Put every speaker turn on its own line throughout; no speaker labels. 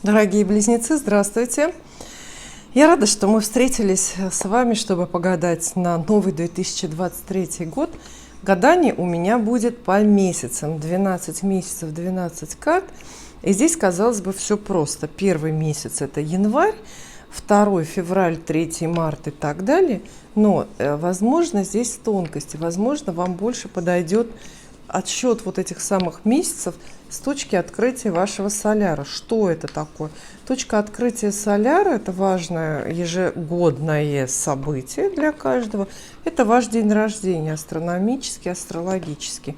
Дорогие близнецы, здравствуйте! Я рада, что мы встретились с вами, чтобы погадать на новый 2023 год. Гадание у меня будет по месяцам, 12 месяцев, 12 карт. И здесь, казалось бы, все просто. Первый месяц – это январь, второй – февраль, третий – март и так далее. Но, возможно, здесь тонкости, возможно, вам больше подойдет отсчет вот этих самых месяцев с точки открытия вашего соляра. Что это такое? Точка открытия соляра – это важное ежегодное событие для каждого. Это ваш день рождения, астрономический, астрологический.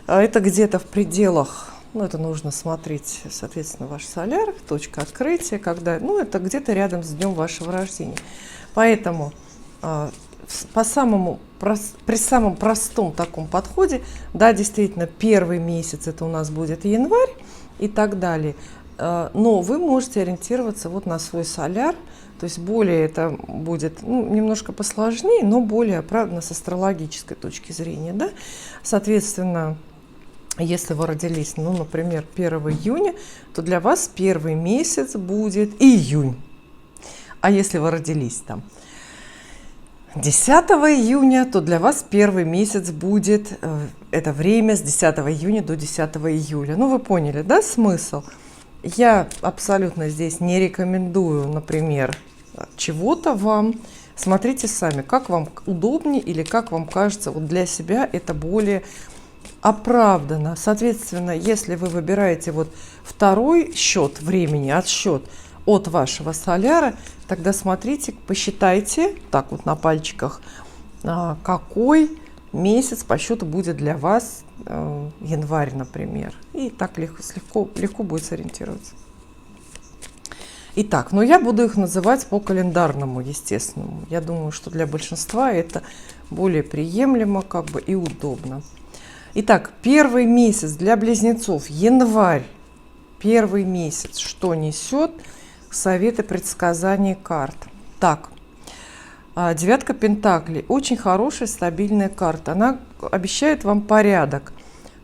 Это где-то в пределах, это нужно смотреть, соответственно, ваш соляр, точка открытия, когда, это где-то рядом с днем вашего рождения. Поэтому при самом простом таком подходе, да, действительно, первый месяц это у нас будет январь и так далее. Но вы можете ориентироваться вот на свой соляр, то есть более это будет немножко посложнее, но более оправданно с астрологической точки зрения, да. Соответственно, если вы родились, например, 1 июня, то для вас первый месяц будет июнь. А если вы родились там 10 июня, то для вас первый месяц будет это время с 10 июня до 10 июля. Вы поняли, да, смысл? Я абсолютно здесь не рекомендую, например, чего-то вам. Смотрите сами, как вам удобнее или как вам кажется, вот для себя это более оправданно. Соответственно, если вы выбираете вот второй счет времени, отсчет от вашего соляра, тогда смотрите, посчитайте так вот на пальчиках, какой месяц по счету будет для вас январь, например. И так легко будет сориентироваться. Итак, я буду их называть по календарному, естественному. Я думаю, что для большинства это более приемлемо и удобно. Итак, первый месяц для близнецов, январь. Первый месяц, что несет? Советы, предсказания карт. Так, девятка пентаклей. Очень хорошая, стабильная карта. Она обещает вам порядок.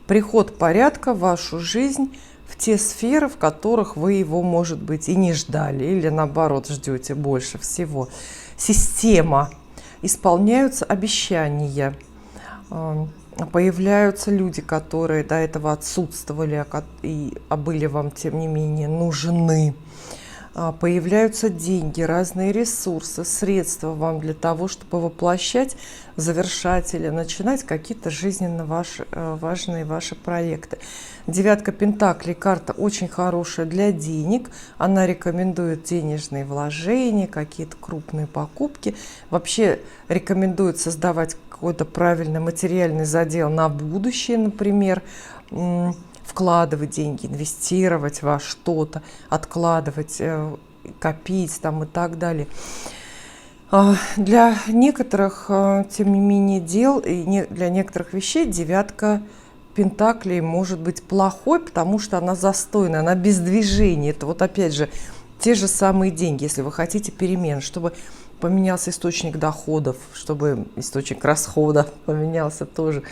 Приход порядка в вашу жизнь, в те сферы, в которых вы его, может быть, и не ждали. Или, наоборот, ждете больше всего. Система. Исполняются обещания. Появляются люди, которые до этого отсутствовали, а были вам, тем не менее, нужны. Появляются деньги, разные ресурсы, средства вам для того, чтобы воплощать, завершать или начинать какие-то жизненно важные ваши проекты. Девятка пентаклей, карта очень хорошая для денег. Она рекомендует денежные вложения, какие-то крупные покупки. Вообще рекомендует создавать какой-то правильный материальный задел на будущее, например, вкладывать деньги, инвестировать во что-то, откладывать, копить и так далее. Для некоторых, тем не менее, дел и для некоторых вещей девятка пентаклей может быть плохой, потому что она застойная, она без движения. Это опять же те же самые деньги, если вы хотите перемен, чтобы поменялся источник доходов, чтобы источник расходов поменялся тоже.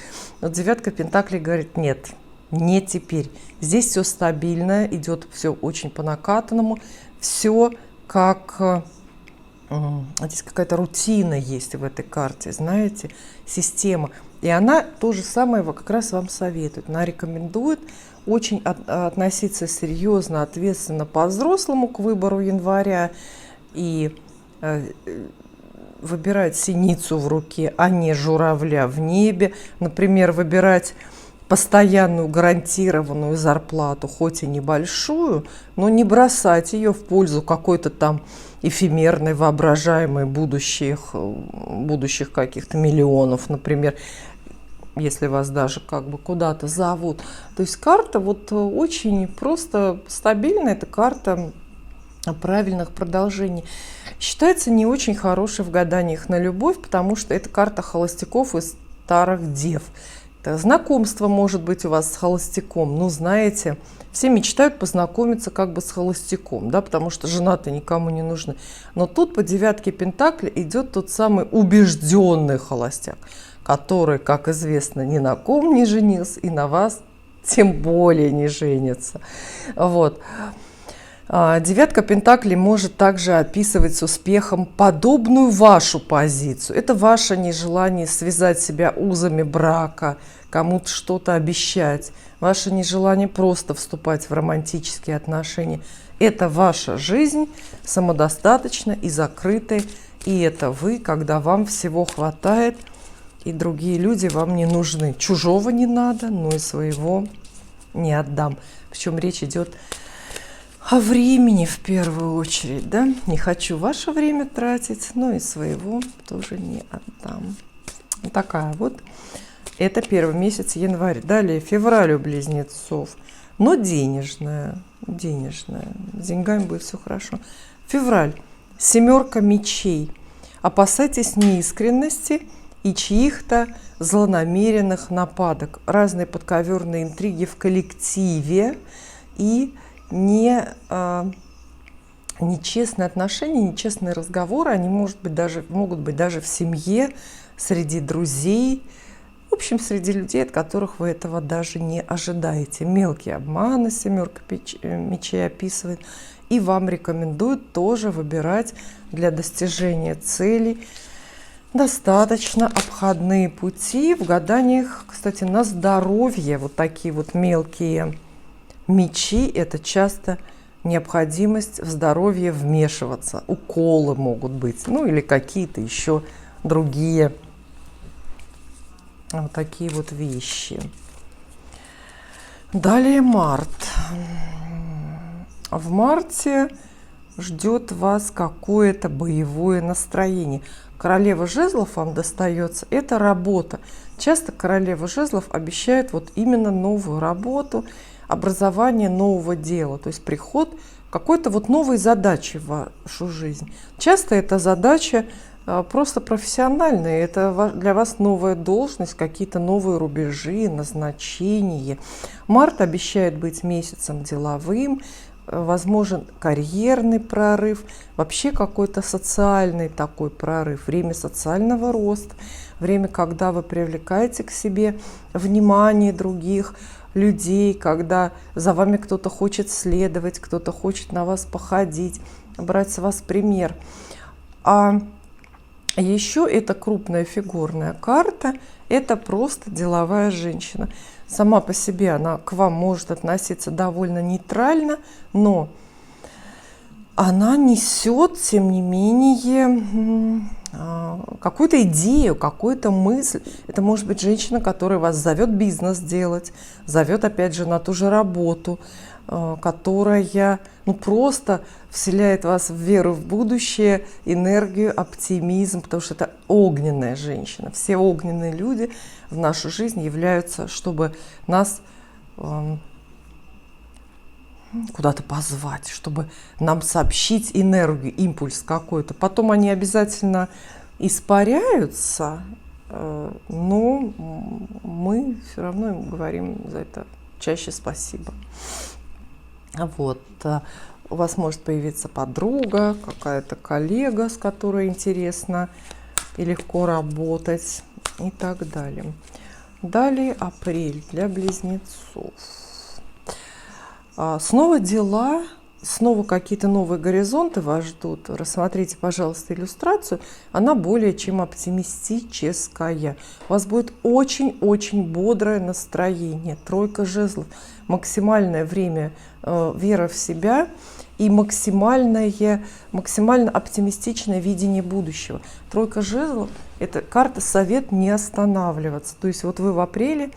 Девятка пентаклей говорит: нет. Не теперь. Здесь все стабильно, идет все очень по накатанному, все как здесь какая-то рутина есть в этой карте, знаете, система. И она то же самое как раз вам советует. Она рекомендует очень относиться серьезно, ответственно, по-взрослому к выбору января и выбирать синицу в руке, а не журавля в небе. Например, выбирать постоянную гарантированную зарплату, хоть и небольшую, но не бросать ее в пользу какой-то там эфемерной, воображаемой будущих каких-то миллионов, например, если вас даже куда-то зовут. То есть карта очень просто стабильная, это карта правильных продолжений. Считается не очень хорошей в гаданиях на любовь, потому что это карта холостяков и старых дев. Знакомство может быть у вас с холостяком. Знаете, все мечтают познакомиться с холостяком, да, потому что жена-то никому не нужна. Но тут по девятке пентаклей идет тот самый убежденный холостяк, который, как известно, ни на ком не женился и на вас тем более не женится. Девятка пентаклей может также описывать с успехом подобную вашу позицию. Это ваше нежелание связать себя узами брака, кому-то что-то обещать, ваше нежелание просто вступать в романтические отношения. Это ваша жизнь, самодостаточная и закрытая, и это вы, когда вам всего хватает, и другие люди вам не нужны. Чужого не надо, но и своего не отдам. Причем речь идет о времени в первую очередь, да? Не хочу ваше время тратить, но и своего тоже не отдам. Вот такая вот. Это первый месяц, январь. Далее февраль у близнецов. Но денежная. С деньгами будет все хорошо. Февраль. Семерка мечей. Опасайтесь неискренности и чьих-то злонамеренных нападок. Разные подковерные интриги в коллективе и нечестные отношения, нечестные разговоры. Они могут быть даже в семье, среди друзей. В общем, среди людей, от которых вы этого даже не ожидаете. Мелкие обманы семерка мечей описывает. И вам рекомендуют тоже выбирать для достижения целей достаточно обходные пути. В гаданиях, кстати, на здоровье вот такие вот мелкие мечи – это часто необходимость в здоровье вмешиваться. Уколы могут быть, ну или какие-то еще другие вот такие вот вещи. Далее март. В марте ждет вас какое-то боевое настроение. Королева жезлов вам достается, это работа. Часто королева жезлов обещает вот именно новую работу, образование нового дела, то есть приход какой-то вот новой задачи в вашу жизнь. Часто эта задача просто профессиональная, это для вас новая должность, какие-то новые рубежи, назначения. Март обещает быть месяцем деловым, возможен карьерный прорыв, вообще какой-то социальный такой прорыв, время социального роста, время, когда вы привлекаете к себе внимание других людей, когда за вами кто-то хочет следовать, кто-то хочет на вас походить, брать с вас пример. А еще это крупная фигурная карта, это просто деловая женщина. Сама по себе она к вам может относиться довольно нейтрально, но она несет, тем не менее, какую-то идею, какую-то мысль. Это может быть женщина, которая вас зовет бизнес делать, зовет опять же на ту же работу, которая просто вселяет в вас веру в будущее, энергию, оптимизм, потому что это огненная женщина. Все огненные люди в нашу жизнь являются, чтобы нас куда-то позвать, чтобы нам сообщить энергию, импульс какой-то. Потом они обязательно испаряются, но мы все равно им говорим за это чаще спасибо. Вот. У вас может появиться подруга, какая-то коллега, с которой интересно и легко работать и так далее. Далее апрель для близнецов. Снова дела, снова какие-то новые горизонты вас ждут. Рассмотрите, пожалуйста, иллюстрацию. Она более чем оптимистическая. У вас будет очень-очень бодрое настроение. Тройка жезлов. Максимальное время вера в себя и максимально оптимистичное видение будущего. Тройка жезлов – это карта «Совет не останавливаться». То есть вот вы в апреле,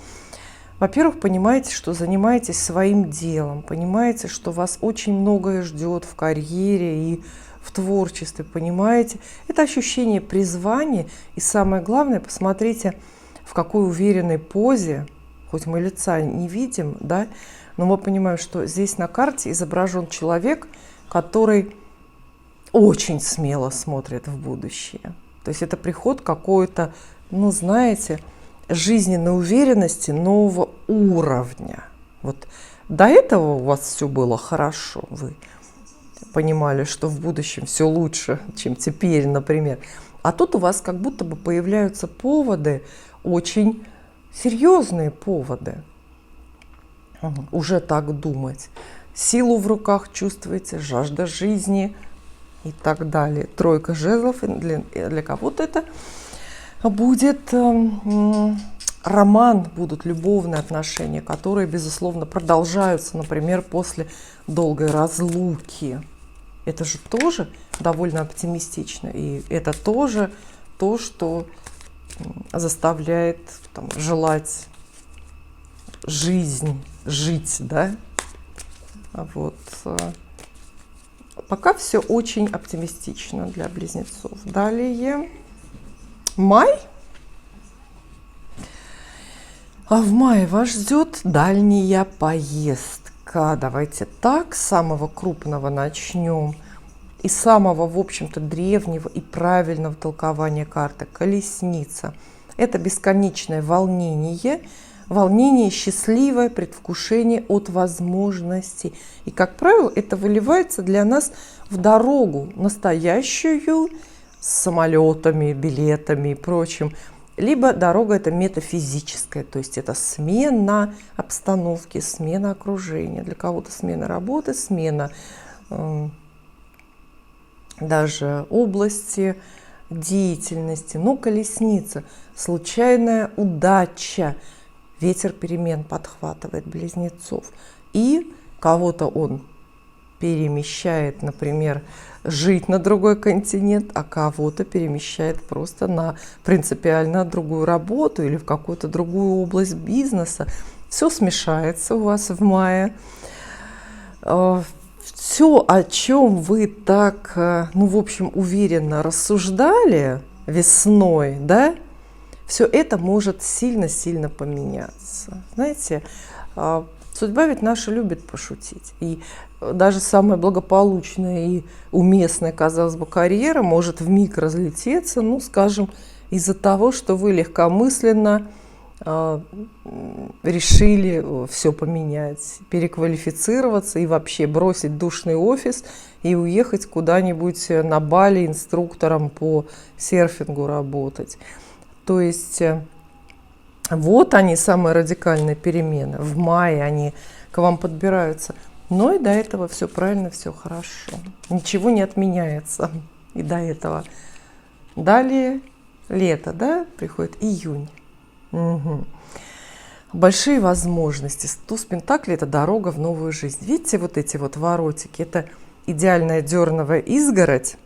во-первых, понимаете, что занимаетесь своим делом, понимаете, что вас очень многое ждет в карьере и в творчестве, понимаете? Это ощущение призвания, и самое главное, посмотрите, в какой уверенной позе, хоть мы лица не видим, да, но мы понимаем, что здесь на карте изображен человек, который очень смело смотрит в будущее. То есть это приход какой-то, знаете, жизненной уверенности нового уровня. Вот до этого у вас все было хорошо, вы понимали, что в будущем все лучше, чем теперь, например. А тут у вас как будто бы появляются поводы, очень серьезные поводы уже так думать. силу в руках чувствуете, жажда жизни и так далее. Тройка жезлов, для кого-то это будет роман, будут любовные отношения, которые, безусловно, продолжаются, например, после долгой разлуки. Это же тоже довольно оптимистично, и это тоже то, что заставляет там, желать жизнь, жить, да? Вот. Пока все очень оптимистично для близнецов. Далее май. А в мае вас ждет дальняя поездка. Давайте так, с самого крупного начнем. И самого, в общем-то, древнего и правильного толкования карты – колесница. Это бесконечное волнение, волнение счастливое, предвкушение от возможностей. И, как правило, это выливается для нас в дорогу настоящую с самолетами, билетами и прочим. Либо дорога это метафизическая, то есть это смена обстановки, смена окружения. Для кого-то смена работы, смена даже области деятельности. Но колесница, случайная удача, ветер перемен подхватывает близнецов. И кого-то он перемещает, например, жить на другой континент, а кого-то перемещает просто на принципиально другую работу или в какую-то другую область бизнеса. Все смешается у вас в мае. Все, о чем вы так, ну, в общем, уверенно рассуждали весной, да, все это может сильно-сильно поменяться. Знаете, судьба ведь наша любит пошутить. И даже самая благополучная и уместная, казалось бы, карьера может вмиг разлететься, ну, скажем, из-за того, что вы легкомысленно решили все поменять, переквалифицироваться и вообще бросить душный офис и уехать куда-нибудь на Бали инструктором по серфингу работать. То есть вот они, самые радикальные перемены. В мае они к вам подбираются. Но и до этого все правильно, все хорошо. Ничего не отменяется и до этого. Далее лето, да, приходит июнь. Угу. Большие возможности. Туз Пентаклей – это дорога в новую жизнь. Видите вот эти вот воротики? Это идеальная дерновая изгородь,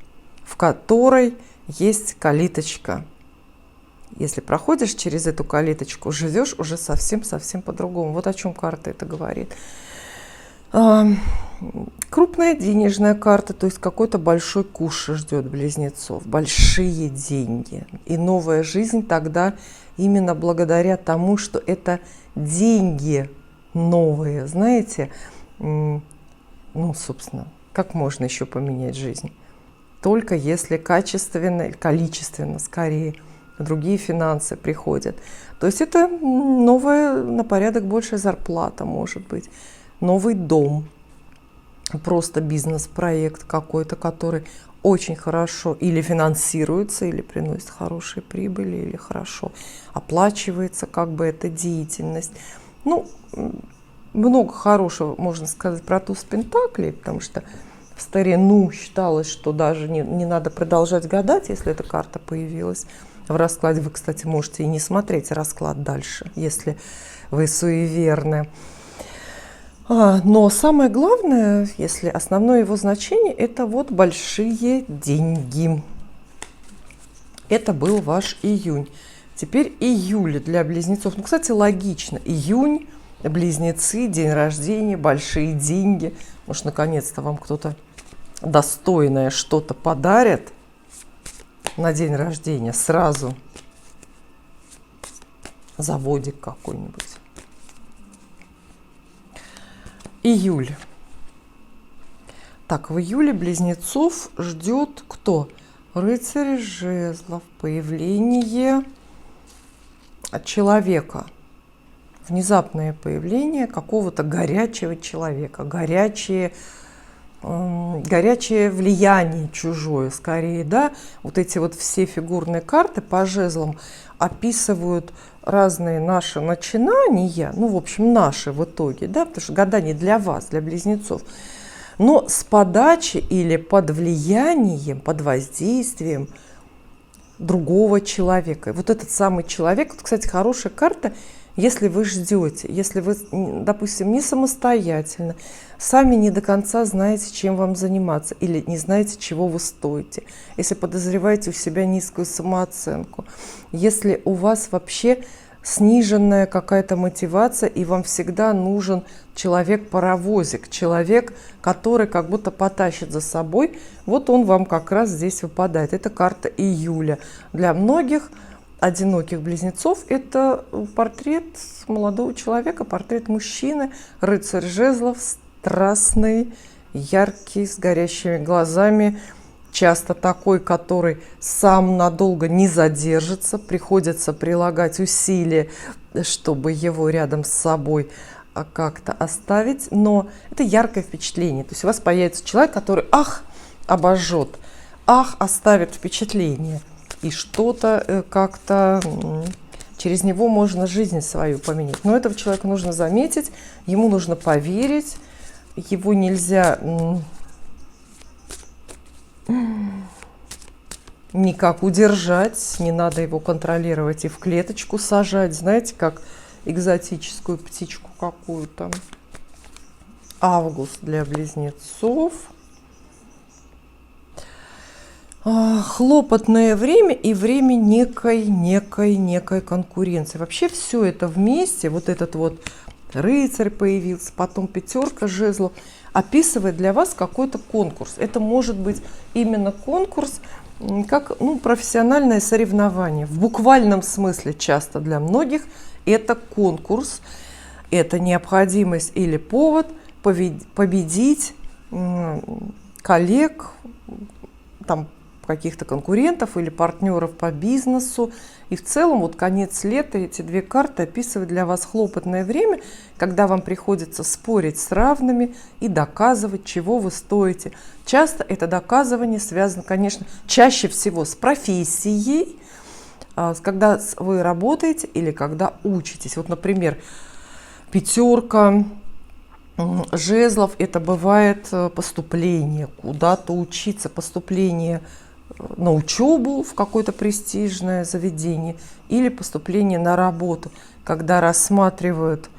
в которой есть калиточка. Если проходишь через эту калиточку, живешь уже совсем-совсем по-другому. Вот о чем карта это говорит. Крупная денежная карта, то есть какой-то большой куш ждет близнецов, большие деньги. И новая жизнь тогда именно благодаря тому, что это деньги новые, знаете, ну, собственно, как можно еще поменять жизнь? Только если качественно, количественно, скорее, другие финансы приходят. То есть это новая, на порядок большая зарплата, может быть, новый дом, просто бизнес-проект какой-то, который очень хорошо или финансируется, или приносит хорошие прибыли, или хорошо оплачивается как бы эта деятельность. Ну, много хорошего можно сказать про туз Пентаклей, потому что в старину считалось, что даже не надо продолжать гадать, если эта карта появилась в раскладе. Вы, кстати, можете и не смотреть расклад дальше, если вы суеверны. Но самое главное, если основное его значение, это вот большие деньги. Это был ваш июнь. Теперь июль для близнецов. Ну, кстати, логично. Июнь, близнецы, день рождения, большие деньги. Может, наконец-то вам кто-то достойное что-то подарит на день рождения. Сразу заводик какой-нибудь. Июль. Так, в июле близнецов ждет кто? Рыцарь жезлов. Появление человека. Внезапное появление какого-то горячего человека. Горячее влияние чужое, скорее, да. Вот эти вот все фигурные карты по жезлам описывают разные наши начинания, ну, в общем, наши в итоге, да, потому что гадание для вас, для близнецов, но с подачи или под влиянием, под воздействием другого человека. И вот этот самый человек, вот, кстати, хорошая карта, если вы ждете, если вы, допустим, не самостоятельно, сами не до конца знаете, чем вам заниматься, или не знаете, чего вы стоите, если подозреваете у себя низкую самооценку, если у вас вообще сниженная какая-то мотивация, и вам всегда нужен человек-паровозик, человек, который как будто потащит за собой, вот он вам как раз здесь выпадает. Это карта июля. Для многих одиноких близнецов это портрет молодого человека, портрет мужчины, рыцарь жезлов, страстный, яркий, с горящими глазами, часто такой, который сам надолго не задержится, приходится прилагать усилия, чтобы его рядом с собой как-то оставить, но это яркое впечатление. То есть у вас появится человек, который, обожжет, оставит впечатление, и что-то как-то через него можно жизнь свою поменять. Но этого человека нужно заметить, ему нужно поверить, его нельзя никак удержать, не надо его контролировать и в клеточку сажать, знаете, как экзотическую птичку какую-то. Август для близнецов. Хлопотное время и время некой конкуренции. Вообще все это вместе, вот этот вот рыцарь появился, потом пятерка жезлов, описывает для вас какой-то конкурс. Это может быть именно конкурс, как профессиональное соревнование. В буквальном смысле часто для многих это конкурс, это необходимость или повод победить коллег, там, каких-то конкурентов или партнеров по бизнесу. И в целом вот конец лета, эти две карты описывают для вас хлопотное время, когда вам приходится спорить с равными и доказывать, чего вы стоите. Часто это доказывание связано, конечно, чаще всего с профессией, когда вы работаете или когда учитесь. Вот, например, пятерка жезлов – это бывает поступление, куда-то учиться, поступление на учебу в какое-то престижное заведение или поступление на работу, когда рассматривают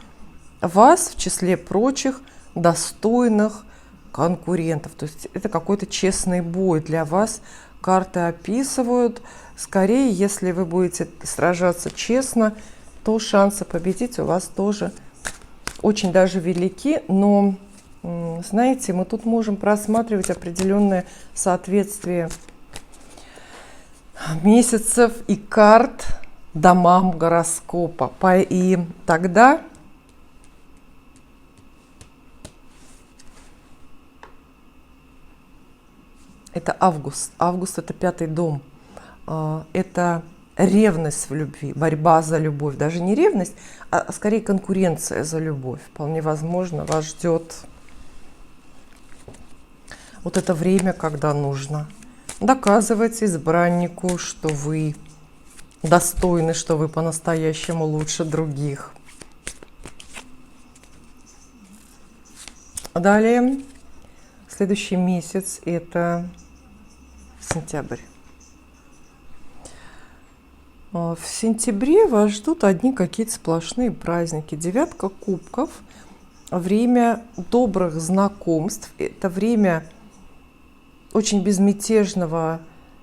вас в числе прочих достойных конкурентов. То есть это какой-то честный бой для вас. Карты описывают. Скорее, если вы будете сражаться честно, то шансы победить у вас тоже очень даже велики. Но, знаете, мы тут можем просматривать определенное соответствие месяцев и карт домам гороскопа. И тогда это август. Август – это 5-й дом. Это ревность в любви, борьба за любовь. Даже не ревность, а скорее конкуренция за любовь. Вполне возможно, вас ждет вот это время, когда нужно доказывать избраннику, что вы достойны, что вы по-настоящему лучше других. Далее, следующий месяц – это сентябрь. В сентябре вас ждут одни какие-то сплошные праздники. 9 кубков – время добрых знакомств. Это время очень безмятежного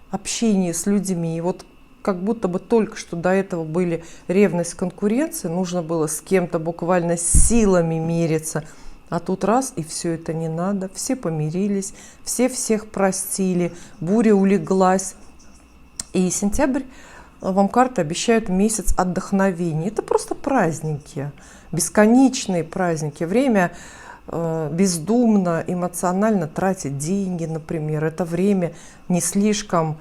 общения с людьми. И вот как будто бы только что до этого были ревность, конкуренция, нужно было с кем-то буквально силами мериться. А тут раз, и все это не надо. Все помирились, все всех простили, буря улеглась. И сентябрь вам карты обещают месяц отдохновения. Это просто праздники, бесконечные праздники. Время бездумно, эмоционально тратить деньги, например. Это время не слишком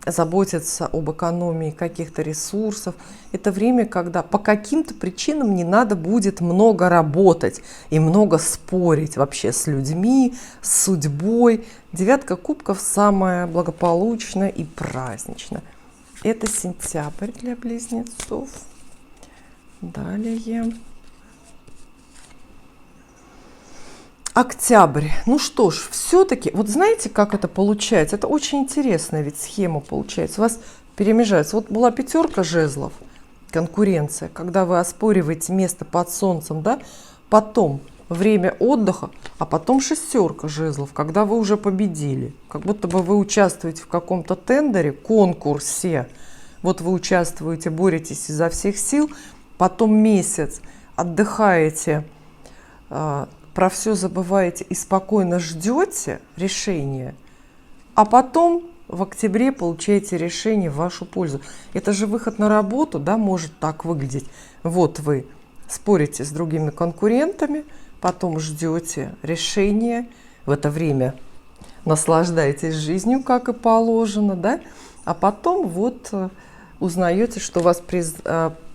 заботиться об экономии каких-то ресурсов. Это время, когда по каким-то причинам не надо будет много работать и много спорить вообще с людьми, с судьбой. 9 кубков самая благополучная и праздничная. Это сентябрь для близнецов. Далее. Октябрь. Ну что ж, все-таки, вот знаете, как это получается? Это очень интересная ведь схема получается. У вас перемежается. Вот была пятерка жезлов, конкуренция, когда вы оспориваете место под солнцем, да? Потом время отдыха, а потом шестерка жезлов, когда вы уже победили. Как будто бы вы участвуете в каком-то тендере, конкурсе. Вот вы участвуете, боретесь изо всех сил, потом месяц отдыхаете, про все забываете и спокойно ждете решения, а потом в октябре получаете решение в вашу пользу. Это же выход на работу, да, может так выглядеть. Вот вы спорите с другими конкурентами, потом ждете решения, в это время наслаждаетесь жизнью, как и положено, да, а потом вот узнаете, что вас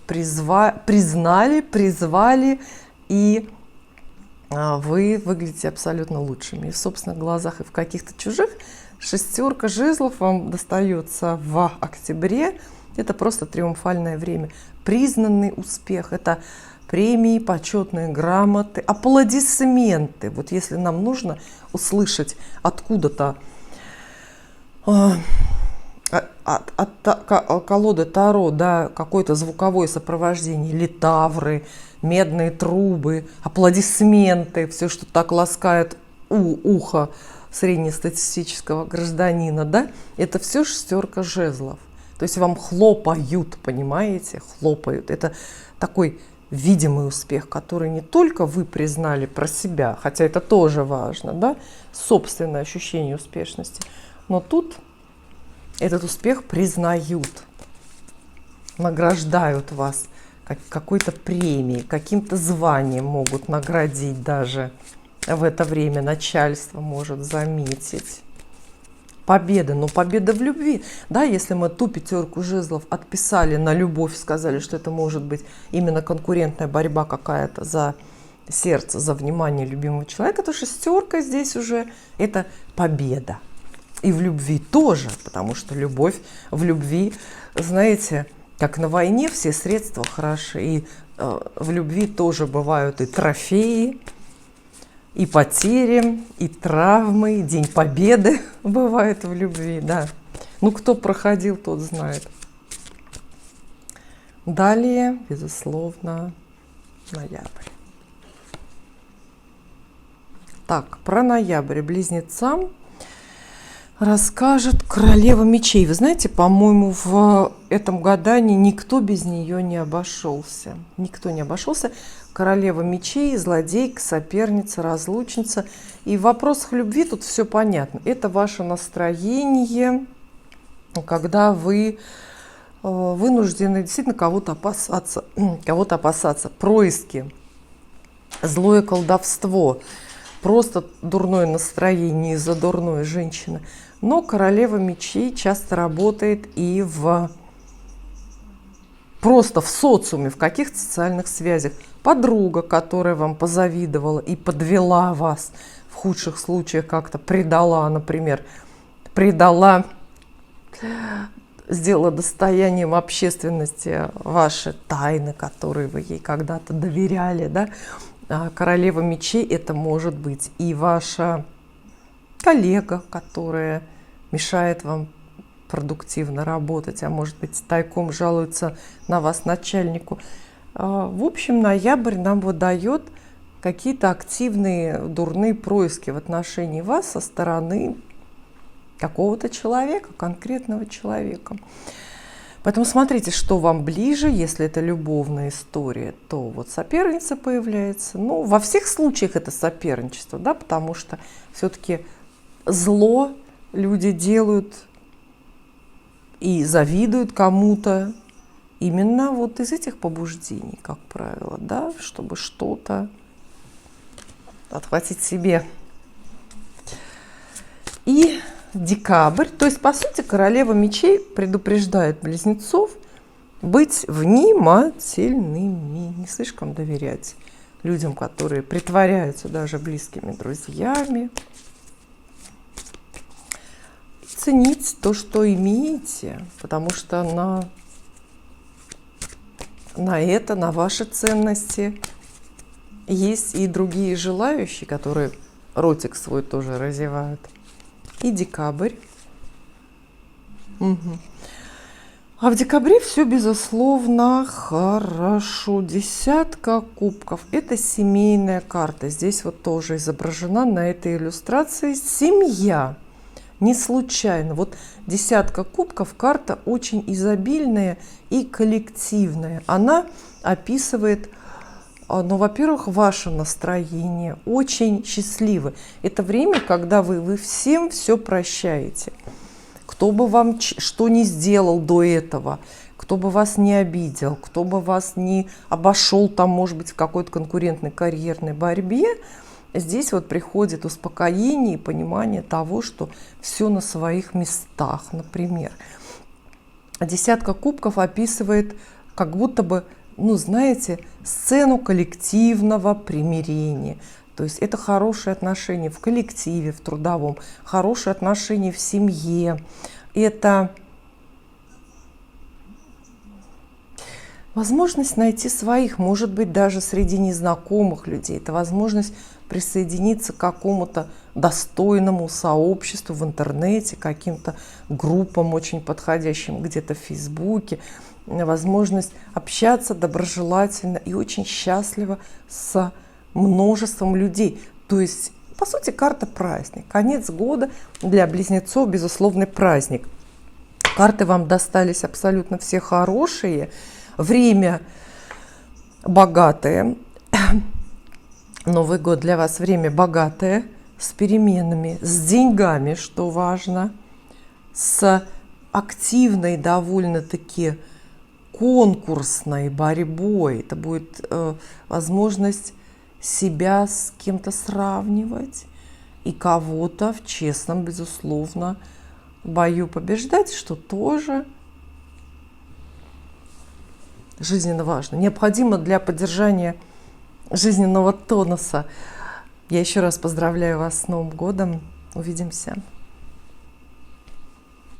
признали, призвали, и вы выглядите абсолютно лучшими и в собственных глазах, и в каких-то чужих. Шестерка жезлов вам достается в октябре. Это просто триумфальное время. Признанный успех. Это премии, почетные грамоты, аплодисменты. Вот если нам нужно услышать откуда-то от колоды Таро, да, какое-то звуковое сопровождение, литавры, медные трубы, аплодисменты, все, что так ласкает ухо среднестатистического гражданина, да, это все шестерка жезлов. То есть вам хлопают, понимаете, хлопают. Это такой видимый успех, который не только вы признали про себя, хотя это тоже важно, да, собственное ощущение успешности, но тут этот успех признают, награждают вас какой-то премией, каким-то званием могут наградить даже в это время. Начальство может заметить. Победа, но победа в любви. Да, если мы ту пятерку жезлов отписали на любовь, сказали, что это может быть именно конкурентная борьба какая-то за сердце, за внимание любимого человека, то шестерка здесь уже это победа. И в любви тоже, потому что любовь в любви, знаете, как на войне все средства хороши, и в любви тоже бывают и трофеи, и потери, и травмы, и День Победы бывает в любви, да. Ну, кто проходил, тот знает. Далее, безусловно, ноябрь. Так, про ноябрь близнецам расскажет королева мечей. Вы знаете, по-моему, в этом гадании никто без нее не обошелся. Никто не обошелся. Королева мечей, злодейка, соперница, разлучница. И в вопросах любви тут все понятно. Это ваше настроение, когда вы вынуждены действительно кого-то опасаться. Происки, злое колдовство, просто дурное настроение из-за дурной женщины. Но королева мечей часто работает и просто в социуме, в каких-то социальных связях. Подруга, которая вам позавидовала и подвела вас, в худших случаях как-то предала, например, сделала достоянием общественности ваши тайны, которые вы ей когда-то доверяли, да? Королева мечей это может быть и ваша коллега, которая мешает вам продуктивно работать, а может быть тайком жалуется на вас начальнику. В общем, ноябрь нам выдает какие-то активные дурные происки в отношении вас со стороны какого-то человека, конкретного человека. Поэтому смотрите, что вам ближе. Если это любовная история, то вот соперница появляется. Ну, во всех случаях это соперничество, да, потому что все-таки зло люди делают и завидуют кому-то именно вот из этих побуждений, как правило, да, чтобы что-то отхватить себе. И декабрь, то есть, по сути, королева мечей предупреждает близнецов быть внимательными, не слишком доверять людям, которые притворяются даже близкими друзьями. ценить то, что имеете, потому что на ваши ценности есть и другие желающие, которые ротик свой тоже разевают. И декабрь. Угу. А в декабре все, безусловно, хорошо. Десятка кубков. Это семейная карта. Здесь вот тоже изображена на этой иллюстрации семья. Не случайно. Вот десятка кубков, карта очень изобильная и коллективная. Она описывает, ну, во-первых, ваше настроение. Очень счастливы. Это время, когда вы всем все прощаете. Кто бы вам что ни сделал до этого, кто бы вас не обидел, кто бы вас не обошел там, может быть, в какой-то конкурентной карьерной борьбе, здесь вот приходит успокоение и понимание того, что все на своих местах, например. Десятка кубков описывает как будто бы, ну, знаете, сцену коллективного примирения. То есть это хорошие отношения в коллективе, в трудовом, хорошие отношения в семье. Это возможность найти своих, может быть, даже среди незнакомых людей. Это возможность присоединиться к какому-то достойному сообществу в интернете, каким-то группам очень подходящим где-то в Фейсбуке. Возможность общаться доброжелательно и очень счастливо с множеством людей. То есть, по сути, карта праздник. Конец года для близнецов безусловный праздник. Карты вам достались абсолютно все хорошие. Время богатое. Новый год для вас время богатое, с переменами, с деньгами, что важно, с активной довольно-таки конкурсной борьбой. Это будет возможность себя с кем-то сравнивать и кого-то в честном, безусловно, бою побеждать, что тоже жизненно важно. Необходимо для поддержания жизненного тонуса. Я еще раз поздравляю вас с Новым годом. Увидимся.